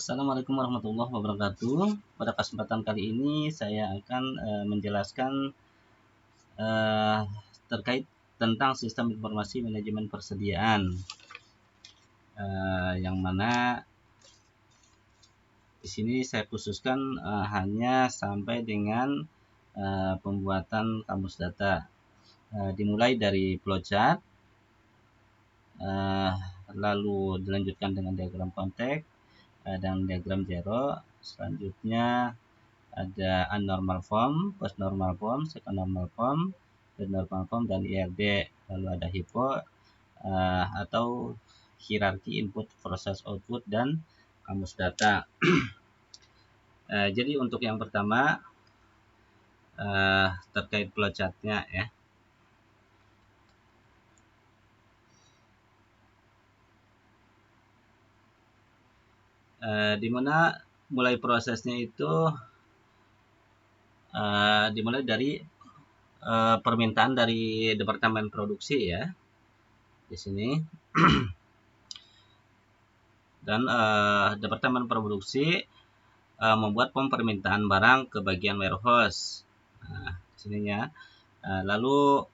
Assalamualaikum warahmatullahi wabarakatuh. Pada kesempatan kali ini saya akan menjelaskan terkait tentang sistem informasi manajemen persediaan, yang mana di sini saya khususkan hanya sampai dengan pembuatan kamus data, dimulai dari flowchart, lalu dilanjutkan dengan diagram konteks dan diagram zero. Selanjutnya ada unnormal form, post normal form, second normal form, third normal form, dan IRD. Lalu ada HIPO atau hierarki input, proses output, dan kamus data. Jadi untuk yang pertama terkait flowchartnya ya. Dimana mulai prosesnya itu dimulai dari permintaan dari departemen produksi ya di sini. Dan departemen produksi membuat form permintaan barang ke bagian warehouse. Sininya. Lalu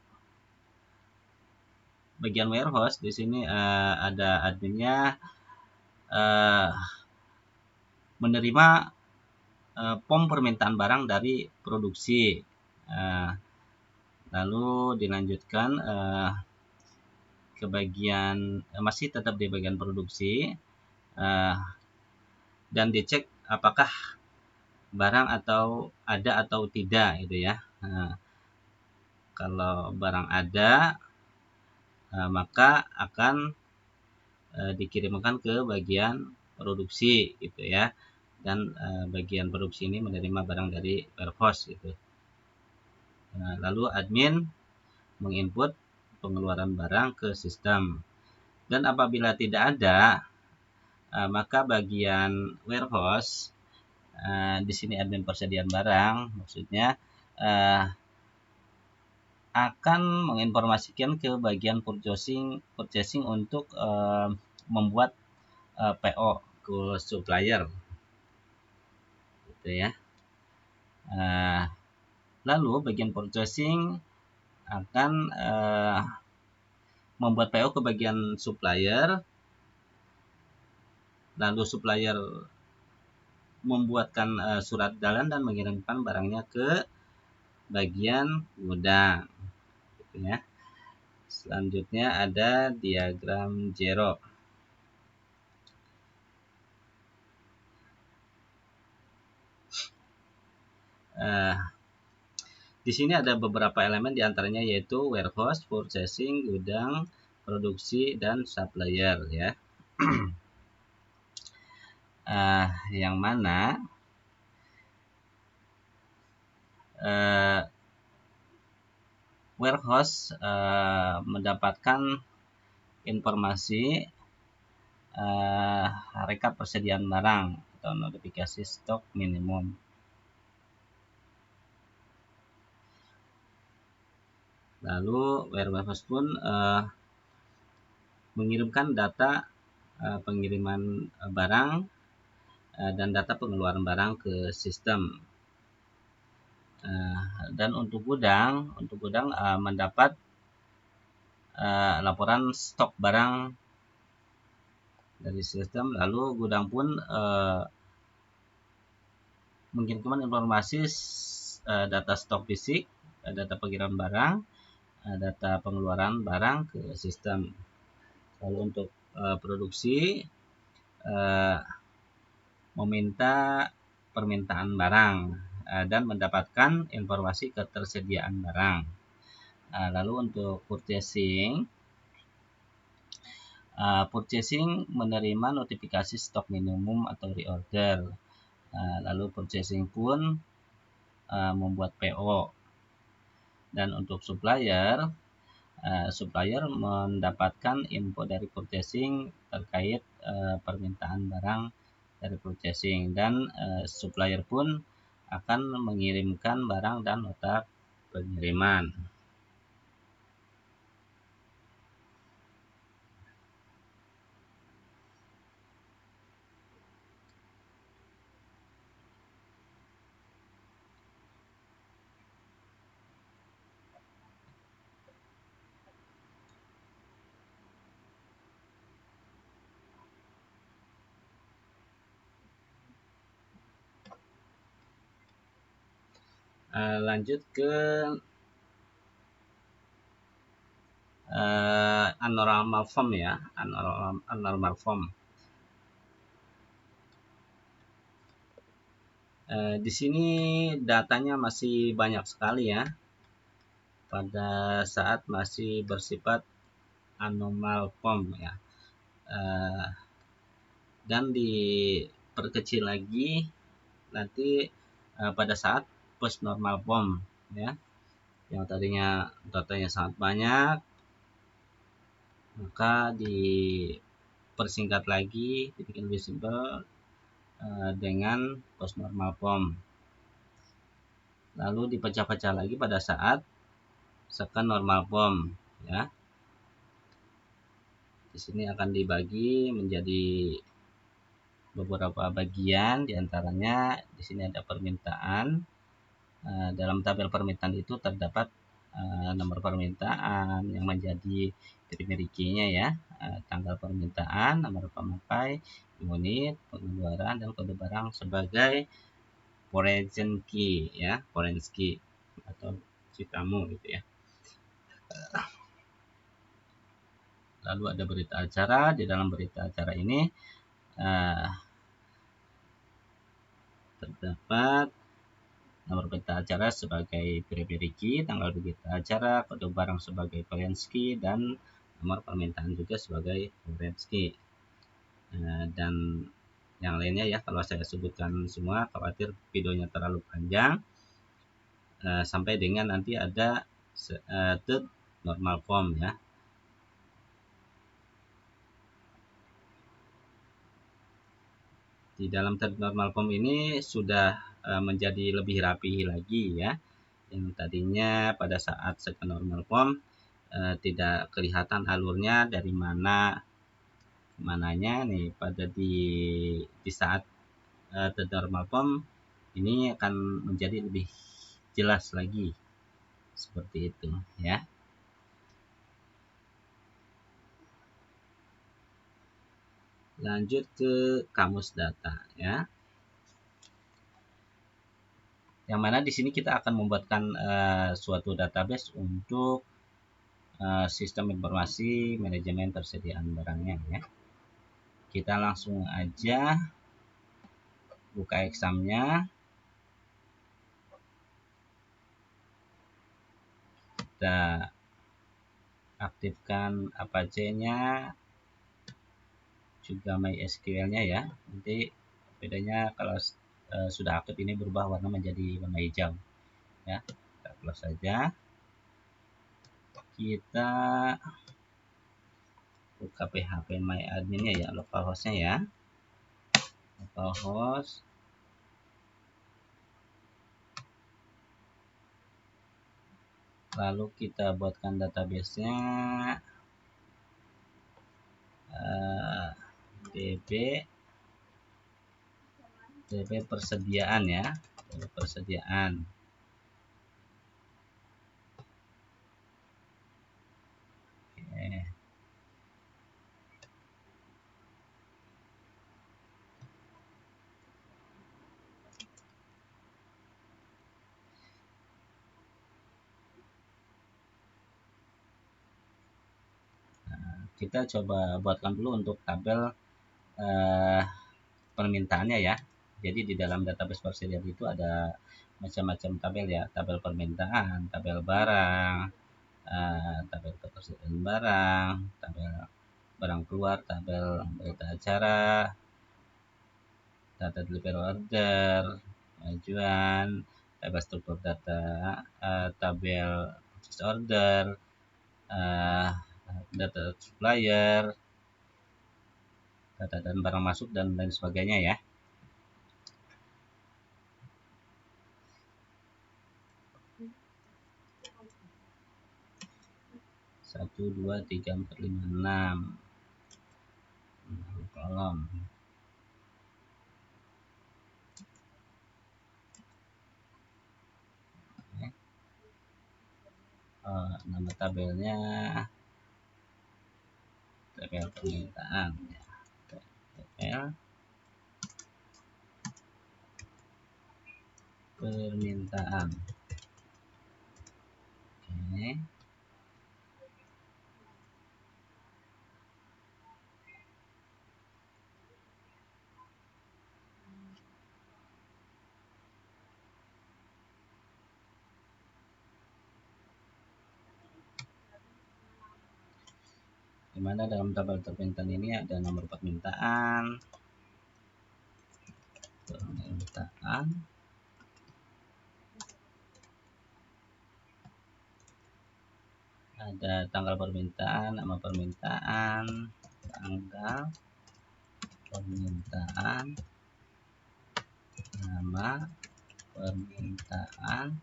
bagian warehouse di sini ada adminnya menerima form permintaan barang dari produksi. Lalu dilanjutkan ke bagian masih tetap di bagian produksi, dan dicek apakah barang ada atau tidak gitu ya. Kalau barang ada, maka akan dikirimkan ke bagian produksi gitu ya, dan bagian produksi ini menerima barang dari warehouse gitu. Lalu admin menginput pengeluaran barang ke sistem, dan apabila tidak ada, maka bagian warehouse, di sini admin persediaan barang maksudnya, akan menginformasikan ke bagian purchasing untuk membuat PO ke supplier gitu ya. Lalu bagian purchasing akan membuat PO ke bagian supplier, lalu supplier membuatkan surat jalan dan mengirimkan barangnya ke bagian gudang gitu ya. Selanjutnya ada diagram zero. Di sini ada beberapa elemen diantaranya yaitu warehouse, purchasing, gudang, produksi, dan supplier ya. Yang mana warehouse mendapatkan informasi rekap persediaan barang atau notifikasi stok minimum. Lalu warehouse pun mengirimkan data pengiriman barang dan data pengeluaran barang ke sistem. Dan untuk gudang mendapat laporan stok barang dari sistem. Lalu gudang pun mengirimkan informasi data stok fisik, data pengiriman barang, data pengeluaran barang ke sistem. Lalu untuk produksi meminta permintaan barang dan mendapatkan informasi ketersediaan barang. Lalu untuk purchasing menerima notifikasi stok minimum atau reorder. Lalu purchasing pun membuat PO. Dan untuk supplier mendapatkan info dari purchasing terkait permintaan barang dari purchasing, dan supplier pun akan mengirimkan barang dan nota pengiriman. Lanjut ke abnormal form ya, abnormal form. Di sini datanya masih banyak sekali ya, pada saat masih bersifat abnormal form ya, dan diperkecil lagi nanti pada saat post normal form ya, yang tadinya datanya sangat banyak maka dipersingkat lagi, dibikin lebih simpel dengan post normal form, lalu dipecah-pecah lagi pada saat second normal form ya. Di sini akan dibagi menjadi beberapa bagian, diantaranya di sini ada permintaan. Dalam tabel permintaan itu terdapat nomor permintaan yang menjadi primary key-nya ya, tanggal permintaan, nomor pemakai, unit, pengeluaran, dan kode barang sebagai foreign key ya, foreign key atau citamu gitu ya. Lalu ada berita acara. Di dalam berita acara ini terdapat nomor berita acara sebagai primary key, tanggal berita acara, kode barang sebagai foreign key, dan nomor permintaan juga sebagai foreign key. Dan yang lainnya ya, kalau saya sebutkan semua khawatir videonya terlalu panjang, sampai dengan nanti ada third normal form ya. Di dalam third normal form ini sudah menjadi lebih rapi lagi ya. Yang tadinya pada saat second normal form tidak kelihatan alurnya dari mananya nih, pada di saat third normal form ini akan menjadi lebih jelas lagi seperti itu ya. Lanjut ke kamus data ya, yang mana di sini kita akan membuatkan suatu database untuk sistem informasi manajemen persediaan barangnya ya. Kita langsung aja buka examnya. Kita aktifkan Apache-nya, juga MySQL-nya ya. Nanti bedanya kalau sudah aktif ini berubah warna menjadi warna hijau ya. Kita close saja. Kita buka PHP MyAdmin-nya ya, localhost-nya ya. Localhost. Lalu kita buatkan database-nya db persediaan ya, db persediaan. Oke. Kita coba buatkan dulu untuk tabel permintaannya ya. Jadi di dalam database persediaan itu ada macam-macam tabel ya, tabel permintaan, tabel barang, tabel ketersediaan barang, tabel barang keluar, tabel berita acara, data delivery order, pengajuan, tabel struktur data, tabel purchase order, data supplier, data dan barang masuk, dan lain sebagainya ya. Satu, dua, tiga, empat, lima, enam kolom. Nama tabelnya tabel permintaan ya. Tabel permintaan. ini. Dimana dalam tabel permintaan ini ada nomor permintaan, ada tanggal permintaan, nama permintaan, tanggal permintaan, nama permintaan,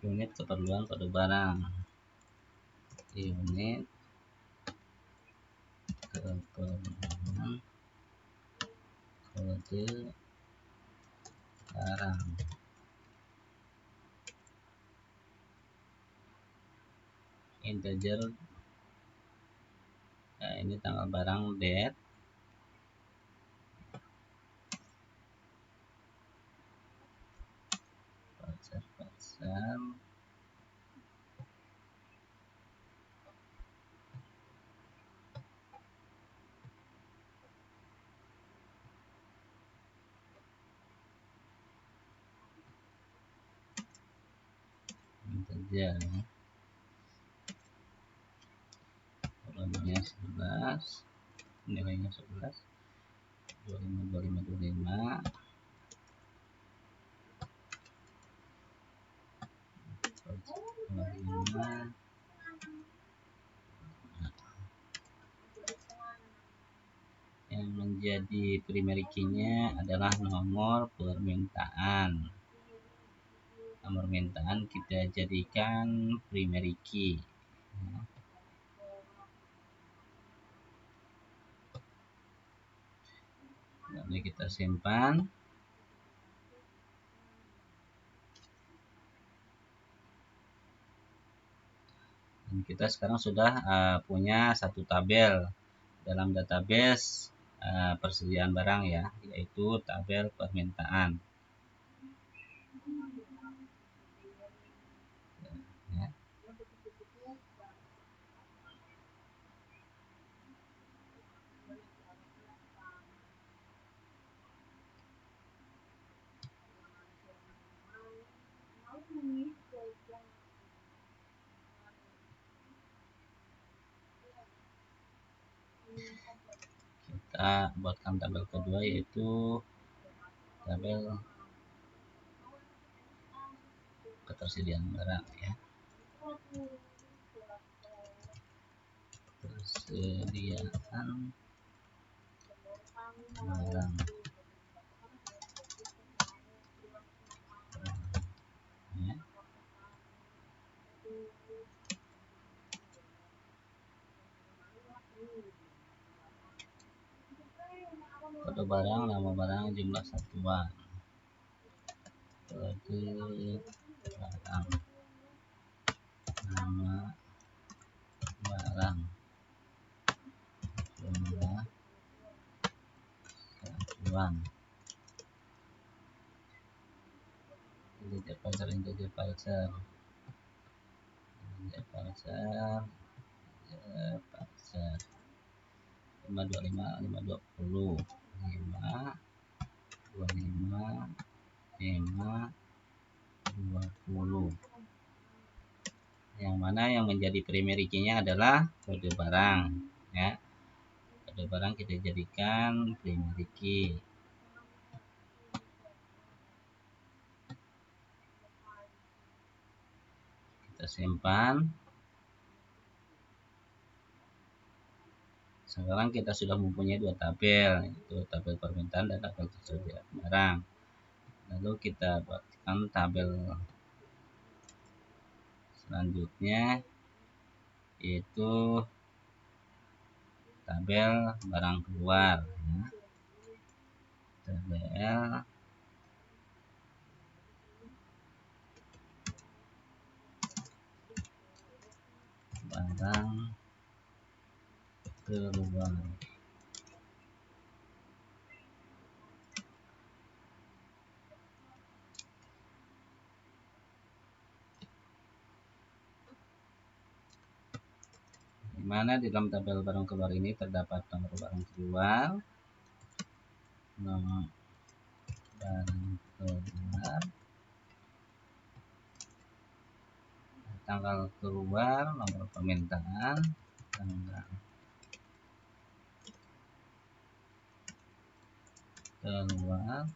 unit keperluan kode barang, unit keperluan kode barang, integer, nah, ini tanggal barang, date, parcel, integer, volume 11, nilainya 11, 25. Yang menjadi primary key-nya adalah nomor permintaan. Nomor permintaan kita jadikan primary key. Lalu kita simpan. Dan kita sekarang sudah punya satu tabel dalam database persediaan barang ya, yaitu tabel permintaan. Ya. Kita buatkan tabel kedua, yaitu tabel ketersediaan barang ya. Persediaan barang ya. Kode barang, nama barang, jumlah satuan. Kode barang, nama barang, jumlah satuan. Integer parser, integer parser, integer parser, integer parser. 525, 520, 5, 25, 5, 20. Yang mana yang menjadi primary key-nya adalah kode barang ya. Kode barang kita jadikan primary key. Kita simpan. Sekarang kita sudah mempunyai dua tabel, yaitu tabel permintaan dan tabel persediaan barang. Lalu kita buatkan tabel selanjutnya, yaitu tabel barang keluar ya. Tabel barang keluar. mana di dalam tabel barang keluar ini terdapat nomor barang keluar, nomor barang keluar, tanggal keluar, nomor permintaan, tanggal keluar,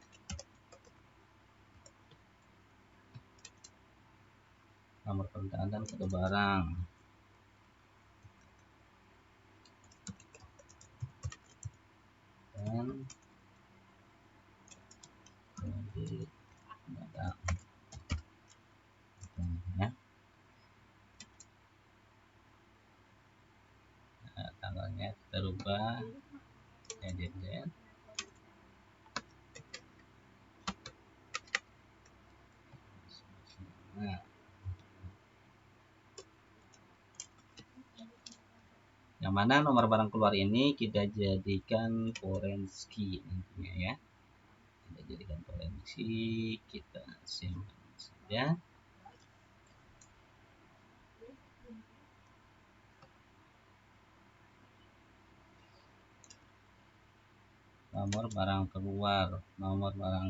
nomor permintaan dan kode barang. Dan kode barang. Ya. Nah, tanggalnya kita rubah jadi Z. Nah, yang mana nomor barang keluar ini kita jadikan foreign key nantinya ya. Kita jadikan foreign key, kita simpan saja. Nomor barang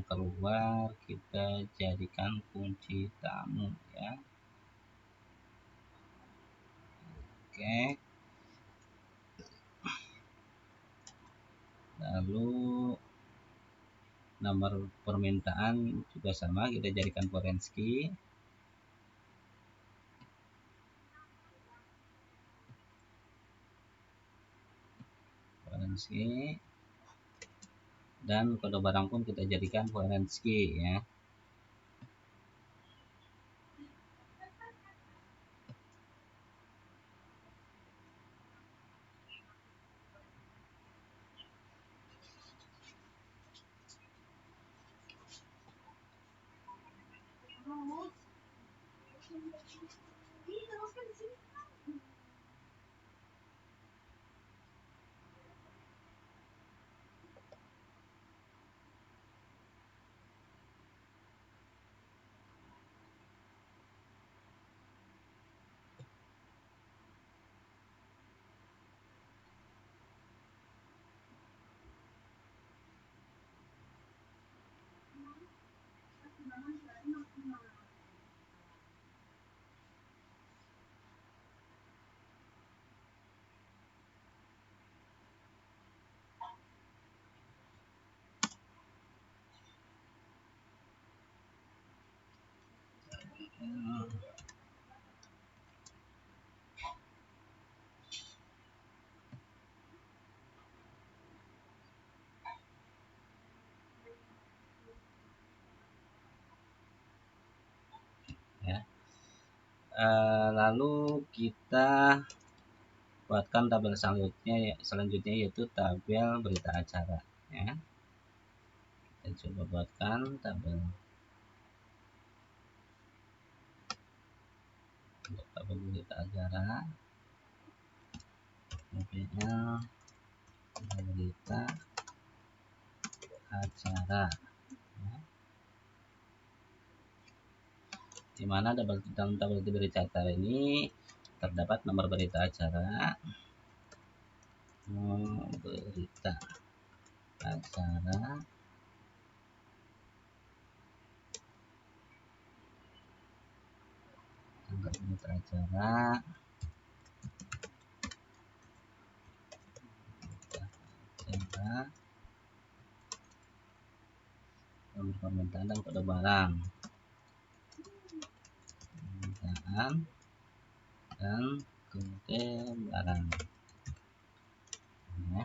keluar kita jadikan kunci tamu ya. Oke. Lalu nomor permintaan juga sama, kita jadikan foreign key. Dan kode barang pun kita jadikan foreign key ya. Ya. Lalu kita buatkan tabel selanjutnya yaitu tabel berita acara ya. Kita coba buatkan tabel berita acara, tabel berita acara ya. Di mana dalam tabel berita acara ini terdapat nomor berita acara, tanggal berita acara, nomor permintaan dan kode barang. Permintaan dan kode barang ya.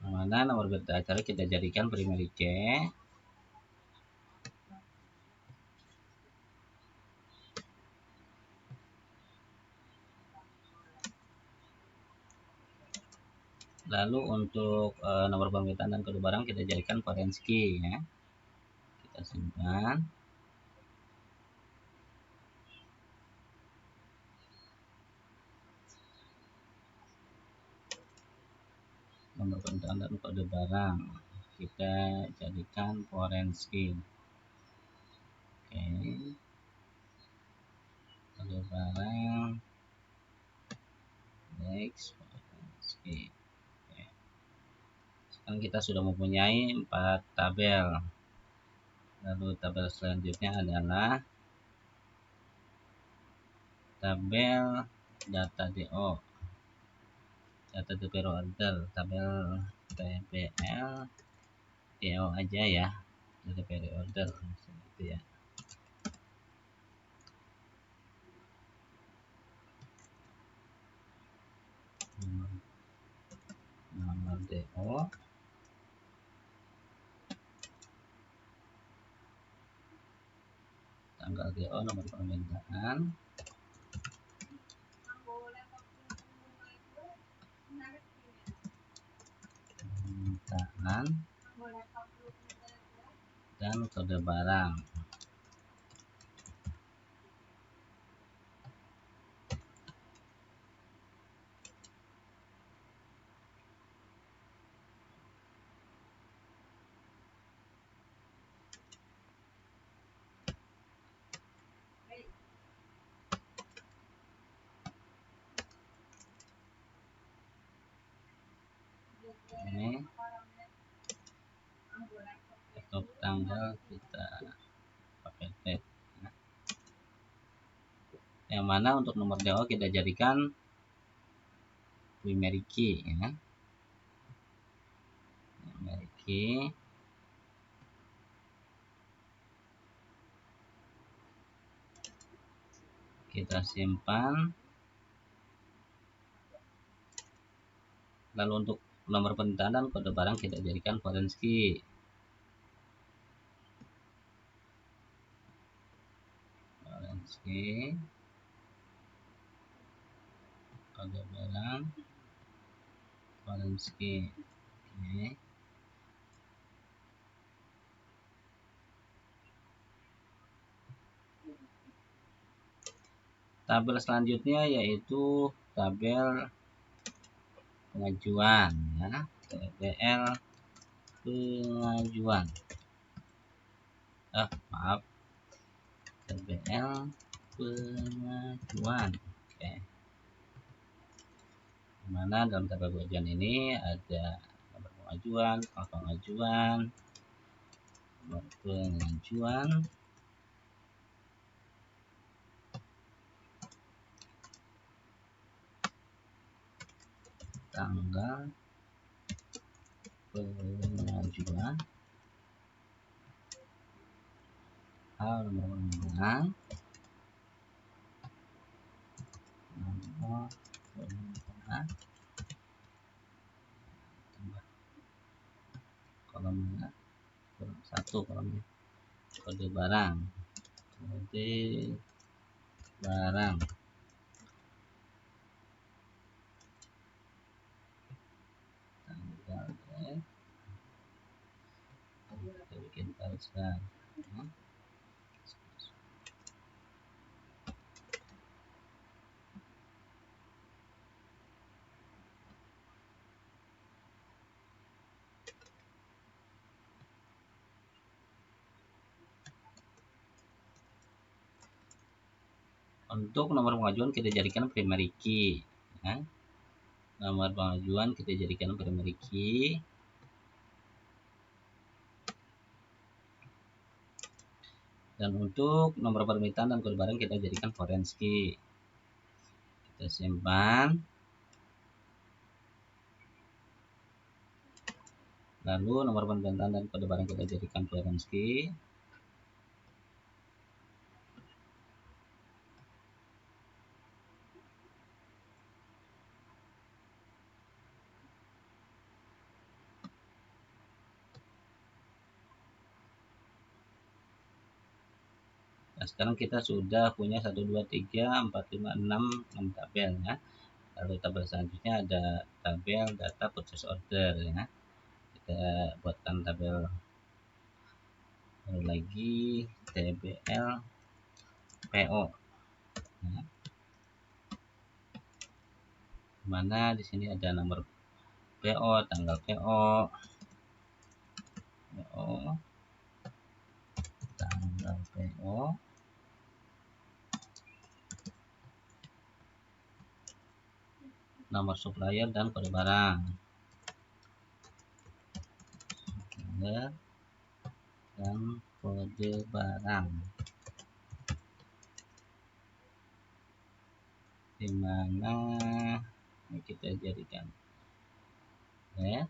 Mana nomor berita acara kita jadikan primary key. Lalu untuk nomor permintaan dan kode barang kita jadikan foreign key ya. Kita simpan. nomor permintaan dan kode barang kita jadikan foreign key. Oke, kode barang next foreign key. Oke. Sekarang kita sudah mempunyai 4 tabel. Lalu tabel selanjutnya adalah tabel data DO, data DPR order, tabel TBL DO aja ya, DPR order seperti ya. Nomor DO, tanggal DO, nomor permintaan, dan kode barang. Ini untuk tanggal kita pakai tab. Yang mana untuk nomor DO kita jadikan primary key ya. Primary key. Kita simpan. Lalu untuk nomor permintaan dan kode barang kita jadikan foreign key. Foreign key. Kode barang foreign key. Oke. Tabel selanjutnya yaitu tabel pengajuan ya, TBL pengajuan. Maaf, TBL pengajuan. Oke. Dimana dalam tabel pengajuan ini ada nomor pengajuan, nomor pengajuan, tanggal pengajuan, nomor permintaan, nomor permintaan, kolomnya satu, kolomnya kode barang, tanggal kita bikin teruskan. Untuk nomor pengajuan kita jadikan primary key ya. Nomor pengajuan kita jadikan primary key. Dan untuk nomor permintaan dan kode barang kita jadikan foreign key. Kita simpan. Lalu nomor permintaan dan kode barang kita jadikan foreign key. Nah, sekarang kita sudah punya 1, 2, 3, 4, 5, 6 tabel ya. Lalu tabel selanjutnya ada tabel data purchase order ya. Kita buatkan tabel baru lagi, TBL PO ya. Mana di sini ada nomor PO, tanggal PO, tanggal PO, nomor supplier dan kode barang, dan kode barang, dimana ini kita jadikan ya.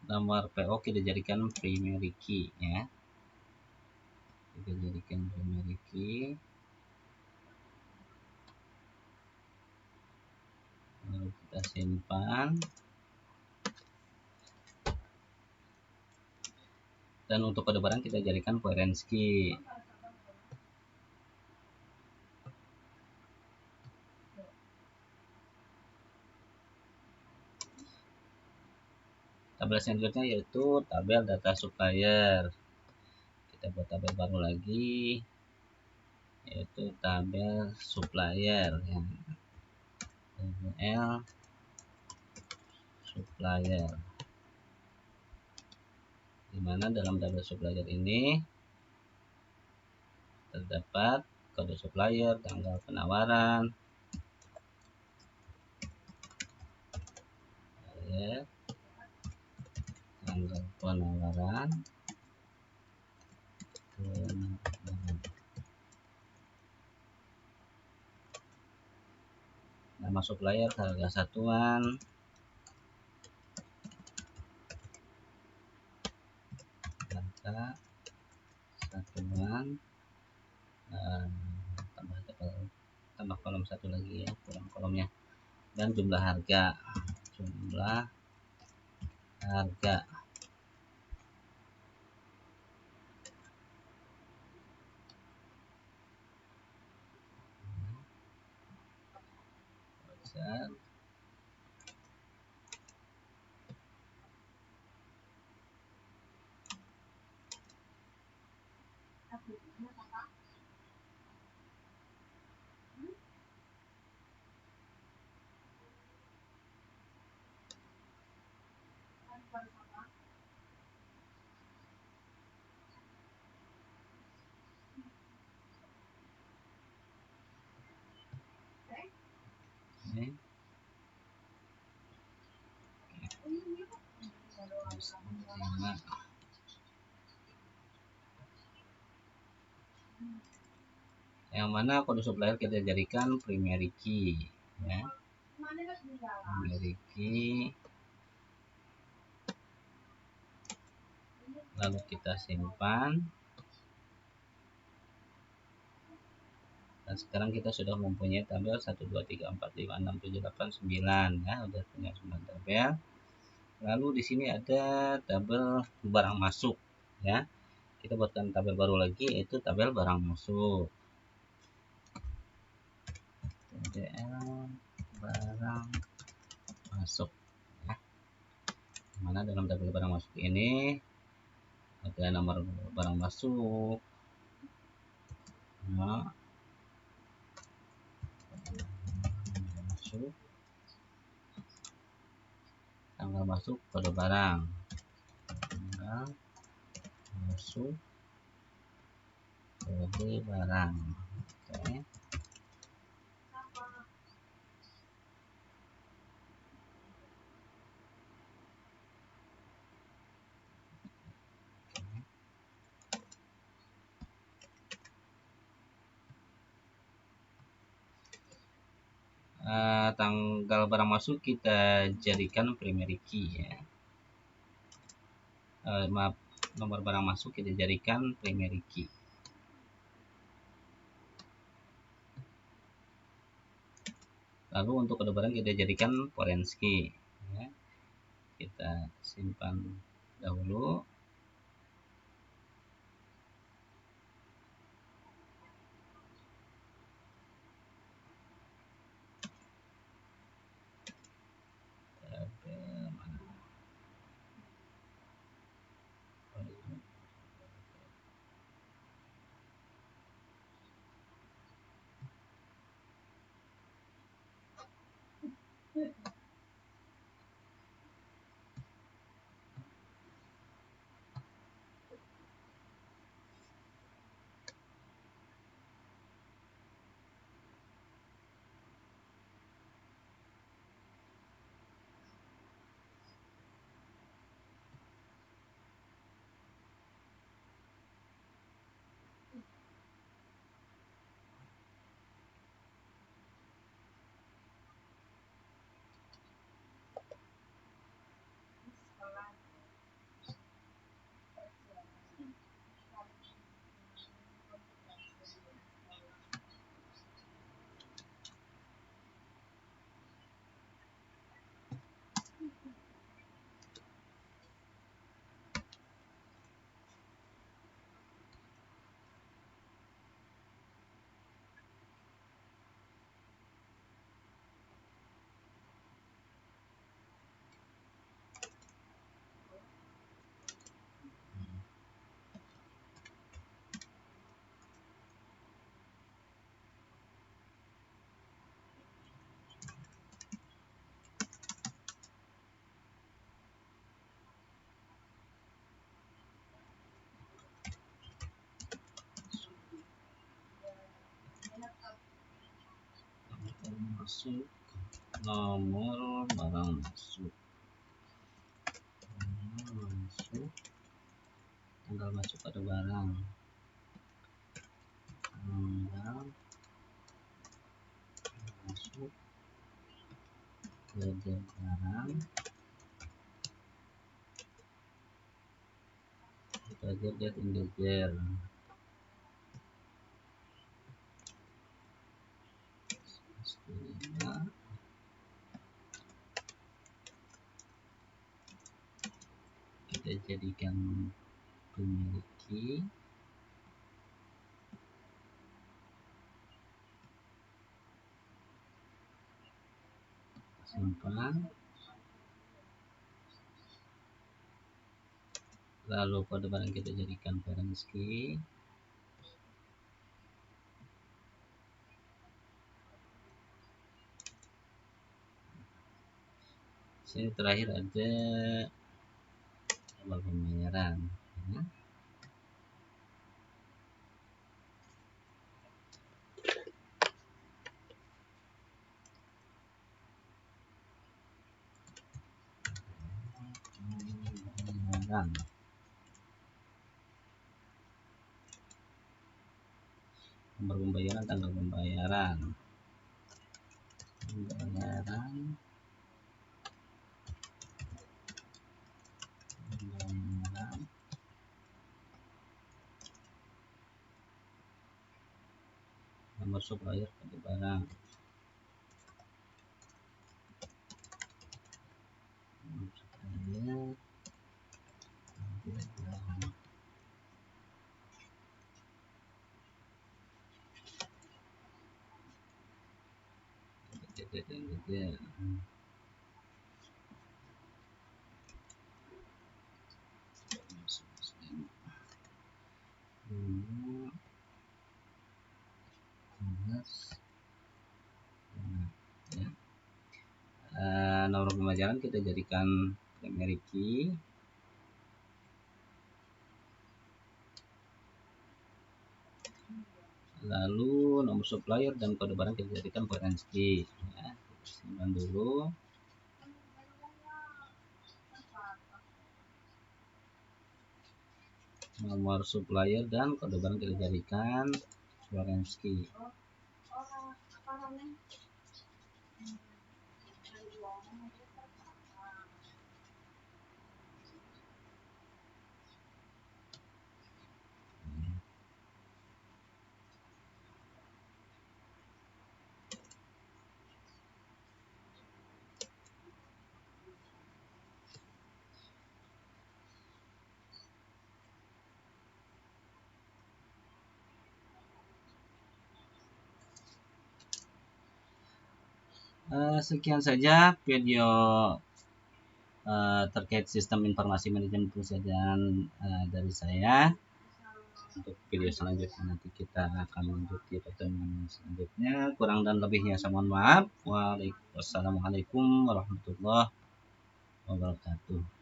Nomor PO kita jadikan primary key ya. Kita jadikan primary key. Lalu kita simpan. Dan untuk kode barang kita jadikan clearance key. Tabel selanjutnya yaitu tabel data supplier. Kita buat tabel baru lagi, yaitu tabel supplier ya. Tabel supplier, dimana dalam tabel supplier ini terdapat kode supplier, tanggal penawaran, ya, tanggal penawaran, nama supplier, harga satuan, harga satuan, tambah kolom satu lagi ya, kurang kolomnya, dan jumlah harga, yang mana kode supplier kita jadikan primary key ya. Primary key, lalu kita simpan. Dan sekarang kita sudah mempunyai tabel 1 2 3 4 5 6 7 8 9 ya, udah punya 9 tabel. Lalu di sini ada tabel barang masuk ya. Kita buatkan tabel baru lagi, yaitu tabel barang masuk. TBL barang masuk ya. Mana dalam tabel barang masuk ini ada nomor barang masuk, nah, tanggal masuk, kode barang, tanggal masuk, kode barang. Oke. Tanggal barang masuk kita jadikan primary key ya. Maaf, nomor barang masuk kita jadikan primary key. Lalu untuk kode barang kita jadikan foreign key ya. Kita simpan dahulu. Masuk nomor barang masuk, tanggal masuk pada barang, tanggal masuk pada barang, integer get integer, kita jadikan memiliki, simpan, lalu kode barang kita jadikan parent key, sini terakhir ada awal pembayaran ya. Pembayaran, nomor pembayaran, tanggal pembayaran, pembayaran, nomor supplier pada barang, nomor supplier pada barang. Nomor pembayaran kita jadikan primary key, lalu nomor supplier dan kode barang kita jadikan parent key ya. Simpan dulu, nomor supplier dan kode barang kita jadikan parent key. Sekian saja video terkait sistem informasi manajemen perusahaan dari saya. Untuk video selanjutnya nanti kita akan lanjut di pertemuan selanjutnya. Kurang dan lebihnya saya mohon maaf. Wassalamualaikum warahmatullahi wabarakatuh.